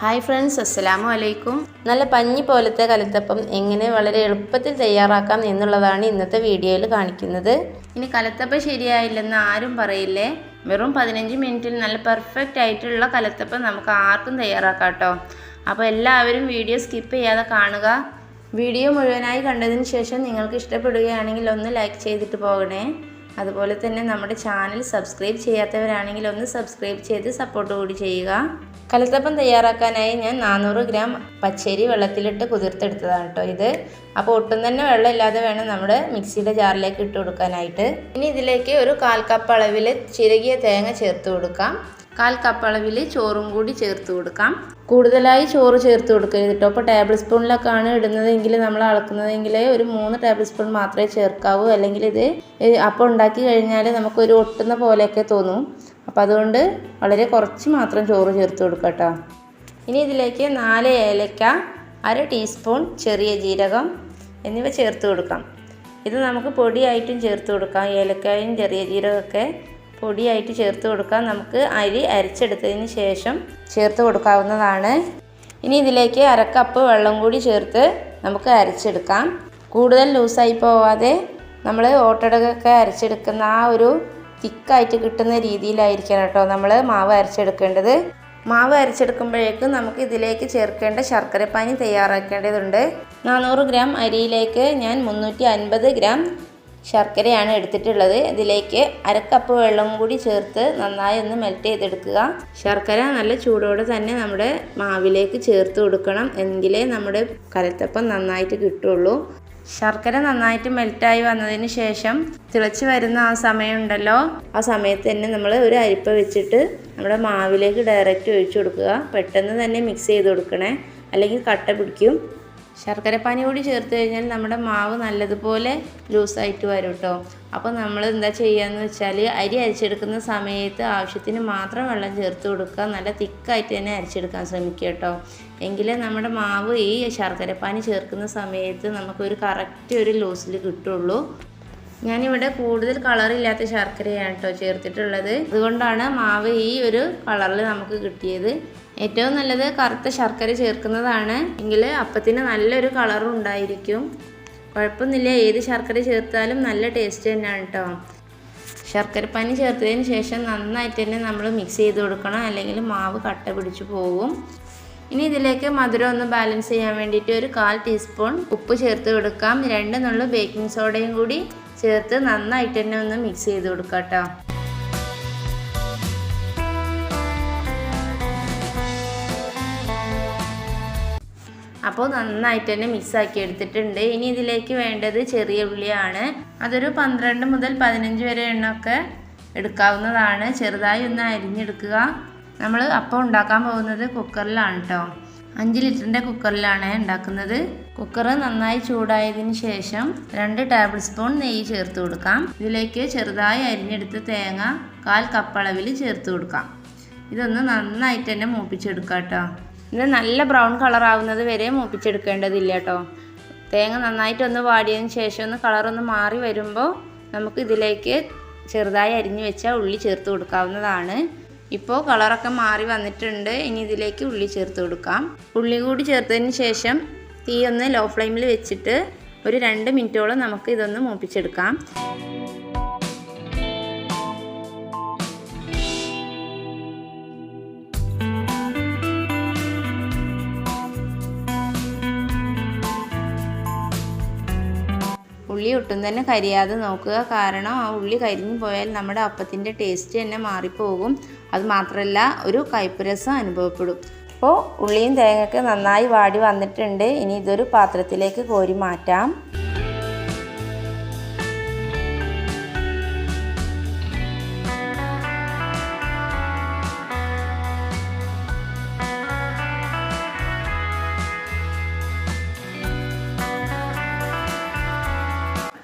Hi friends, അസ്സലാമു അലൈക്കും. നല്ല പഞ്ഞി പോലത്തെ കലത്തപ്പം എങ്ങനെ വളരെ എളുപ്പത്തിൽ തയ്യാറാക്കാം എന്നുള്ളതാണ് ഇന്നത്തെ വീഡിയോയിൽ കാണിക്കുന്നത്. ഇനി കലത്തപ്പം ശരിയായില്ലെന്ന് ആരും പറയില്ലേ. വെറും 15 മിനിറ്റിൽ നല്ല പെർഫെക്റ്റ് ആയിട്ടുള്ള കലത്തപ്പം നമുക്ക് ആർക്കും തയ്യാറാക്കാം കേട്ടോ. അപ്പോൾ എല്ലാവരും വീഡിയോ സ്കിപ്പ് ചെയ്യാതെ കാണുക. വീഡിയോ മുഴുവനായി കണ്ടതിന് ശേഷം നിങ്ങൾക്ക് ഇഷ്ടപ്പെടുകയാണെങ്കിൽ ഒന്ന് ലൈക്ക് ചെയ്തിട്ട് പോകണേ. അതുപോലെ തന്നെ നമ്മുടെ ചാനൽ സബ്സ്ക്രൈബ് ചെയ്യാത്തവരാണെങ്കിൽ ഒന്ന് സബ്സ്ക്രൈബ് ചെയ്ത് സപ്പോർട്ട് കൂടി ചെയ്യുക. കലത്തപ്പം തയ്യാറാക്കാനായി ഞാൻ 400 ഗ്രാം പച്ചരി വെള്ളത്തിലിട്ട് കുതിർത്തെടുത്തതാണ് കേട്ടോ ഇത്. അപ്പോൾ ഒട്ടും തന്നെ വെള്ളമില്ലാതെ വേണം നമ്മുടെ മിക്സിയുടെ ജാറിലേക്ക് ഇട്ട് കൊടുക്കാനായിട്ട്. ഇനി ഇതിലേക്ക് ഒരു 1/4 കപ്പ് അളവിൽ ചിരകിയ തേങ്ങ ചേർത്ത് കൊടുക്കാം. 1/4 കപ്പ് അളവിൽ ചോറും കൂടി ചേർത്ത് കൊടുക്കാം. കൂടുതലായി ചോറ് ചേർത്ത് കൊടുക്കരുത് കേട്ടോ. അപ്പോൾ ടേബിൾ സ്പൂണിലൊക്കെയാണ് ഇടുന്നതെങ്കിൽ നമ്മൾ അളക്കുന്നതെങ്കിൽ ഒരു 3 ടേബിൾ സ്പൂൺ മാത്രമേ ചേർക്കാവൂ. അല്ലെങ്കിൽ ഇത് അപ്പം ഉണ്ടാക്കി കഴിഞ്ഞാൽ നമുക്കൊരു ഒട്ടുന്ന പോലെയൊക്കെ തോന്നും. അപ്പോൾ അതുകൊണ്ട് വളരെ കുറച്ച് മാത്രം ചോറ് ചേർത്ത് കൊടുക്കുക കേട്ടോ. ഇനി ഇതിലേക്ക് 4 ഏലക്ക, 1/2 ടീസ്പൂൺ ചെറിയ ജീരകം എന്നിവ ചേർത്ത് കൊടുക്കാം. ഇത് നമുക്ക് പൊടിയായിട്ടും ചേർത്ത് കൊടുക്കാം. ഏലക്കായും ചെറിയ ജീരകമൊക്കെ പൊടിയായിട്ട് ചേർത്ത് കൊടുക്കാം. നമുക്ക് അരി അരച്ചെടുത്തതിന് ശേഷം ചേർത്ത് കൊടുക്കാവുന്നതാണ്. ഇനി ഇതിലേക്ക് 1/2 കപ്പ് വെള്ളം കൂടി ചേർത്ത് നമുക്ക് അരച്ചെടുക്കാം. കൂടുതൽ ലൂസായി പോവാതെ നമ്മൾ ഓട്ടടയൊക്കെ അരച്ചെടുക്കുന്ന ആ ഒരു തിക്കായിട്ട് കിട്ടുന്ന രീതിയിലായിരിക്കണം കേട്ടോ നമ്മൾ മാവ് അരച്ചെടുക്കേണ്ടത്. മാവ് അരച്ചെടുക്കുമ്പോഴേക്കും നമുക്ക് ഇതിലേക്ക് ചേർക്കേണ്ട ശർക്കരപ്പാനി തയ്യാറാക്കേണ്ടതുണ്ട്. 400 ഗ്രാം അരിയിലേക്ക് ഞാൻ 350 ഗ്രാം ശർക്കരയാണ് എടുത്തിട്ടുള്ളത്. ഇതിലേക്ക് 1/2 കപ്പ് വെള്ളം കൂടി ചേർത്ത് നന്നായി ഒന്ന് മെൽറ്റ് ചെയ്തെടുക്കുക. ശർക്കര നല്ല ചൂടോടെ തന്നെ നമ്മുടെ മാവിലേക്ക് ചേർത്ത് കൊടുക്കണം. എങ്കിലേ നമ്മുടെ കലത്തപ്പം നന്നായിട്ട് കിട്ടുള്ളൂ. ശർക്കര നന്നായിട്ട് മെൽറ്റായി വന്നതിന് ശേഷം തിളച്ച് വരുന്ന ആ സമയമുണ്ടല്ലോ, ആ സമയത്ത് തന്നെ നമ്മൾ ഒരു അരിപ്പ വെച്ചിട്ട് നമ്മുടെ മാവിലേക്ക് ഡയറക്റ്റ് ഒഴിച്ചു കൊടുക്കുക. പെട്ടെന്ന് തന്നെ മിക്സ് ചെയ്ത് കൊടുക്കണേ, അല്ലെങ്കിൽ കട്ട പിടിക്കും. ശർക്കരപ്പാനി കൂടി ചേർത്ത് കഴിഞ്ഞാൽ നമ്മുടെ മാവ് നല്ലതുപോലെ ലൂസായിട്ട് വരും കേട്ടോ. അപ്പോൾ നമ്മൾ എന്താ ചെയ്യുകയെന്ന് വെച്ചാൽ അരി അരിച്ചെടുക്കുന്ന സമയത്ത് ആവശ്യത്തിന് മാത്രം വെള്ളം ചേർത്ത് കൊടുക്കുക. നല്ല തിക്കായിട്ട് തന്നെ അരിച്ചെടുക്കാൻ ശ്രമിക്കുക കേട്ടോ. എങ്കിലേ നമ്മുടെ മാവ് ഈ ശർക്കരപ്പാനി ചേർക്കുന്ന സമയത്ത് നമുക്കൊരു കറക്റ്റ് ഒരു ലൂസിൽ കിട്ടുള്ളൂ. ഞാനിവിടെ കൂടുതൽ കളറില്ലാത്ത ശർക്കരയാണ് കേട്ടോ ചേർത്തിട്ടുള്ളത്. അതുകൊണ്ടാണ് മാവ് ഈ ഒരു കളറിൽ നമുക്ക് കിട്ടിയത്. ഏറ്റവും നല്ലത് കറുത്ത ശർക്കര ചേർക്കുന്നതാണ്. എങ്കിൽ അപ്പത്തിന് നല്ലൊരു കളറും ഉണ്ടായിരിക്കും. കുഴപ്പമൊന്നുമില്ല, ഏത് ശർക്കര ചേർത്താലും നല്ല ടേസ്റ്റ് തന്നെയാണ് കേട്ടോ. ശർക്കരപ്പാനി ചേർത്തതിന് ശേഷം നന്നായിട്ട് തന്നെ നമ്മൾ മിക്സ് ചെയ്ത് കൊടുക്കണം, അല്ലെങ്കിൽ മാവ് കട്ട പിടിച്ചു പോകും. ഇനി ഇതിലേക്ക് മധുരം ഒന്ന് ബാലൻസ് ചെയ്യാൻ വേണ്ടിയിട്ട് ഒരു 1/4 ടീസ്പൂൺ ഉപ്പ് ചേർത്ത് കൊടുക്കാം. 2 നുള്ളു ബേക്കിംഗ് സോഡയും കൂടി ചേർത്ത് നന്നായിട്ട് തന്നെ ഒന്ന് മിക്സ് ചെയ്ത് കൊടുക്കാം കേട്ടോ. അപ്പോൾ നന്നായിട്ട് തന്നെ മിക്സാക്കി എടുത്തിട്ടുണ്ട്. ഇനി ഇതിലേക്ക് വേണ്ടത് ചെറിയ ഉള്ളിയാണ്. അതൊരു 12 മുതൽ 15 വരെ എണ്ണമൊക്കെ എടുക്കാവുന്നതാണ്. ചെറുതായി ഒന്ന് അരിഞ്ഞെടുക്കുക. നമ്മൾ അപ്പം ഉണ്ടാക്കാൻ പോകുന്നത് കുക്കറിലാണ് കേട്ടോ. 5 ലിറ്ററിൻ്റെ കുക്കറിലാണ് ഉണ്ടാക്കുന്നത്. കുക്കർ നന്നായി ചൂടായതിന് ശേഷം 2 ടേബിൾ സ്പൂൺ നെയ്യ് ചേർത്ത് കൊടുക്കാം. ഇതിലേക്ക് ചെറുതായി അരിഞ്ഞെടുത്ത തേങ്ങ 1/4 കപ്പ് അളവിൽ ചേർത്ത് കൊടുക്കാം. ഇതൊന്ന് നന്നായിട്ട് തന്നെ മൂപ്പിച്ചെടുക്കാം കേട്ടോ. ഇത് നല്ല ബ്രൗൺ കളർ ആവുന്നത് വരെ മൂപ്പിച്ചെടുക്കേണ്ടതില്ല കേട്ടോ. തേങ്ങ നന്നായിട്ടൊന്ന് വാടിയതിന് ശേഷം ഒന്ന് കളറൊന്ന് മാറി വരുമ്പോൾ നമുക്ക് ഇതിലേക്ക് ചെറുതായി അരിഞ്ഞു വെച്ച ഉള്ളി ചേർത്ത് കൊടുക്കാവുന്നതാണ്. ഇപ്പോൾ കളറൊക്കെ മാറി വന്നിട്ടുണ്ട്. ഇനി ഇതിലേക്ക് ഉള്ളി ചേർത്ത് കൊടുക്കാം. ഉള്ളി കൂടി ചേർത്തതിന് ശേഷം തീ ഒന്ന് ലോ ഫ്ലെയിമിൽ വെച്ചിട്ട് ഒരു 2 മിനിറ്റോളം നമുക്ക് ഇതൊന്ന് മൂപ്പിച്ചെടുക്കാം. ഉള്ളി ഒട്ടും തന്നെ കരിയാതെ നോക്കുക. കാരണം ആ ഉള്ളി കരിഞ്ഞു പോയാൽ നമ്മുടെ അപ്പത്തിൻ്റെ ടേസ്റ്റ് തന്നെ മാറിപ്പോകും. അത് മാത്രമല്ല ഒരു കയ്പ്പുരസം അനുഭവപ്പെടും. അപ്പോൾ ഉള്ളിയും തേങ്ങയൊക്കെ നന്നായി വാടി വന്നിട്ടുണ്ട്. ഇനി ഇതൊരു പാത്രത്തിലേക്ക് കോരി മാറ്റാം.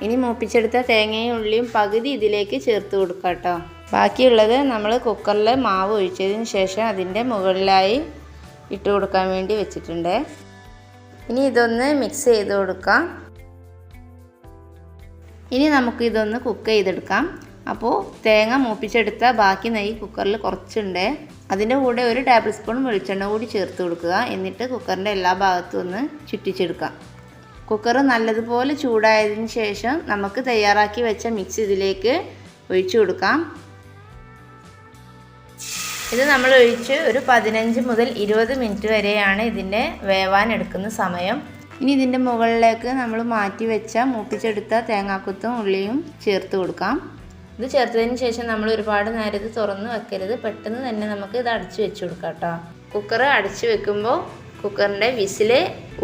ഇനി മൂപ്പിച്ചെടുത്ത തേങ്ങയും ഉള്ളിയും പകുതി ഇതിലേക്ക് ചേർത്ത് കൊടുക്കാം കേട്ടോ. ബാക്കിയുള്ളത് നമ്മൾ കുക്കറിൽ മാവ് ഒഴിച്ചതിന് ശേഷം അതിൻ്റെ മുകളിലായി ഇട്ട് കൊടുക്കാൻ വേണ്ടി വെച്ചിട്ടുണ്ട്. ഇനി ഇതൊന്ന് മിക്സ് ചെയ്ത് കൊടുക്കാം. ഇനി നമുക്ക് ഇതൊന്ന് കുക്ക് ചെയ്തെടുക്കാം. അപ്പോൾ തേങ്ങ മൂപ്പിച്ചെടുത്ത ബാക്കി നെയ്യ് കുക്കറിൽ കുറച്ചുണ്ട്. അതിൻ്റെ കൂടെ 1 ടേബിൾ സ്പൂൺ വെളിച്ചെണ്ണ കൂടി ചേർത്ത് കൊടുക്കുക. എന്നിട്ട് കുക്കറിൻ്റെ എല്ലാ ഭാഗത്തും ഒന്ന് ചുറ്റിച്ചെടുക്കാം. കുക്കർ നല്ലതുപോലെ ചൂടായതിന് ശേഷം നമുക്ക് തയ്യാറാക്കി വെച്ച മിക്സ് ഇതിലേക്ക് ഒഴിച്ചു കൊടുക്കാം. ഇത് നമ്മൾ ഒഴിച്ച് ഒരു 15 മുതൽ 20 മിനിറ്റ് വരെയാണ് ഇതിൻ്റെ വേവാൻ എടുക്കുന്ന സമയം. ഇനി ഇതിൻ്റെ മുകളിലേക്ക് നമ്മൾ മാറ്റി വെച്ച മൂപ്പിച്ചെടുത്ത തേങ്ങാക്കൊത്തും ഉള്ളിയും ചേർത്ത് കൊടുക്കാം. ഇത് ചേർത്തതിന് ശേഷം നമ്മൾ ഒരുപാട് നേരം ഇത് തുറന്ന് വെക്കരുത്. പെട്ടെന്ന് തന്നെ നമുക്ക് ഇത് അടച്ച് വെച്ച് കൊടുക്കാം കേട്ടോ. കുക്കർ അടച്ച് വെക്കുമ്പോൾ കുക്കറിൻ്റെ വിസിൽ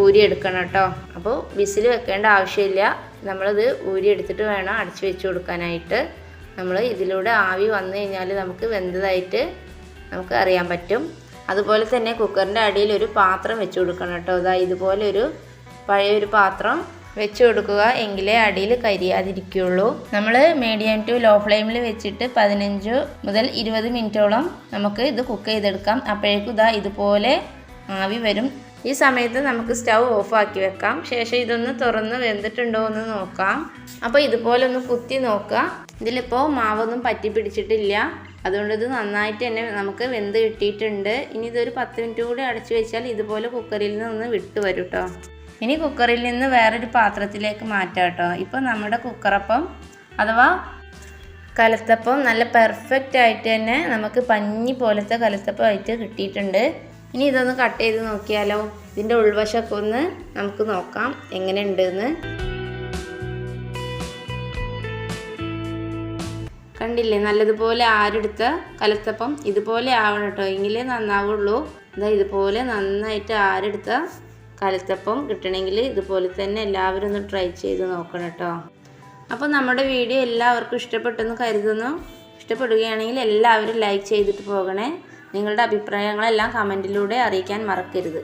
ഊരിയെടുക്കണം കേട്ടോ. അപ്പോൾ വിസിൽ വെക്കേണ്ട ആവശ്യമില്ല. നമ്മളിത് ഊരിയെടുത്തിട്ട് വേണം അടച്ച് വെച്ച് കൊടുക്കാനായിട്ട്. നമ്മൾ ഇതിലൂടെ ആവി വന്നു കഴിഞ്ഞാൽ നമുക്ക് വെന്തതായിട്ട് നമുക്ക് അറിയാൻ പറ്റും. അതുപോലെ തന്നെ കുക്കറിൻ്റെ അടിയിൽ ഒരു പാത്രം വെച്ച് കൊടുക്കണം കേട്ടോ. അതാ ഇതുപോലെ ഒരു പഴയൊരു പാത്രം വെച്ച് കൊടുക്കുക. എങ്കിലേ അടിയിൽ കരിയാതിരിക്കുകയുള്ളൂ. നമ്മൾ മീഡിയം ടു ലോ ഫ്ലെയിമിൽ വെച്ചിട്ട് 15 മുതൽ 20 മിനിറ്റോളം നമുക്ക് ഇത് കുക്ക് ചെയ്തെടുക്കാം. അപ്പോഴേക്കും ഇതാ ഇതുപോലെ ആവി വരും. ഈ സമയത്ത് നമുക്ക് സ്റ്റൗ ഓഫാക്കി വെക്കാം. ശേഷം ഇതൊന്ന് തുറന്ന് വെന്തിട്ടുണ്ടോ എന്ന് നോക്കാം. അപ്പോൾ ഇതുപോലെ ഒന്ന് കുത്തി നോക്കുക. ഇതിലിപ്പോൾ മാവൊന്നും പറ്റി പിടിച്ചിട്ടില്ല. അതുകൊണ്ട് ഇത് നന്നായിട്ട് തന്നെ നമുക്ക് വെന്ത് കിട്ടിയിട്ടുണ്ട്. ഇനി ഇതൊരു 10 മിനിറ്റ് കൂടി അടച്ചു വെച്ചാൽ ഇതുപോലെ കുക്കറിൽ നിന്ന് വിട്ട് വരും കേട്ടോ. ഇനി കുക്കറിൽ നിന്ന് വേറൊരു പാത്രത്തിലേക്ക് മാറ്റാം കേട്ടോ. ഇപ്പോൾ നമ്മുടെ കുക്കറപ്പം അഥവാ കലത്തപ്പം നല്ല പെർഫെക്റ്റ് ആയിട്ട് തന്നെ നമുക്ക് പഞ്ഞി പോലത്തെ കലത്തപ്പമായിട്ട് കിട്ടിയിട്ടുണ്ട്. ഇനി ഇതൊന്ന് കട്ട് ചെയ്ത് നോക്കിയാലോ. ഇതിൻ്റെ ഉൾവശമൊക്കെ ഒന്ന് നമുക്ക് നോക്കാം എങ്ങനെ ഉണ്ടെന്ന്. കണ്ടില്ലേ, നല്ലതുപോലെ ആരെടുത്ത കലത്തപ്പം ഇതുപോലെ ആവണം കേട്ടോ. എങ്കിലേ നന്നാവുള്ളൂ. ഇതാ ഇതുപോലെ നന്നായിട്ട് ആരെടുത്ത കലത്തപ്പം കിട്ടണമെങ്കിൽ ഇതുപോലെ തന്നെ എല്ലാവരും ഒന്ന് ട്രൈ ചെയ്ത് നോക്കണം കേട്ടോ. അപ്പോൾ നമ്മുടെ വീഡിയോ എല്ലാവർക്കും ഇഷ്ടപ്പെട്ടെന്ന് കരുതുന്നു. ഇഷ്ടപ്പെടുകയാണെങ്കിൽ എല്ലാവരും ലൈക്ക് ചെയ്തിട്ട് പോകണേ. നിങ്ങളുടെ അഭിപ്രായങ്ങളെല്ലാം കമൻറ്റിലൂടെ അറിയിക്കാൻ മറക്കരുത്.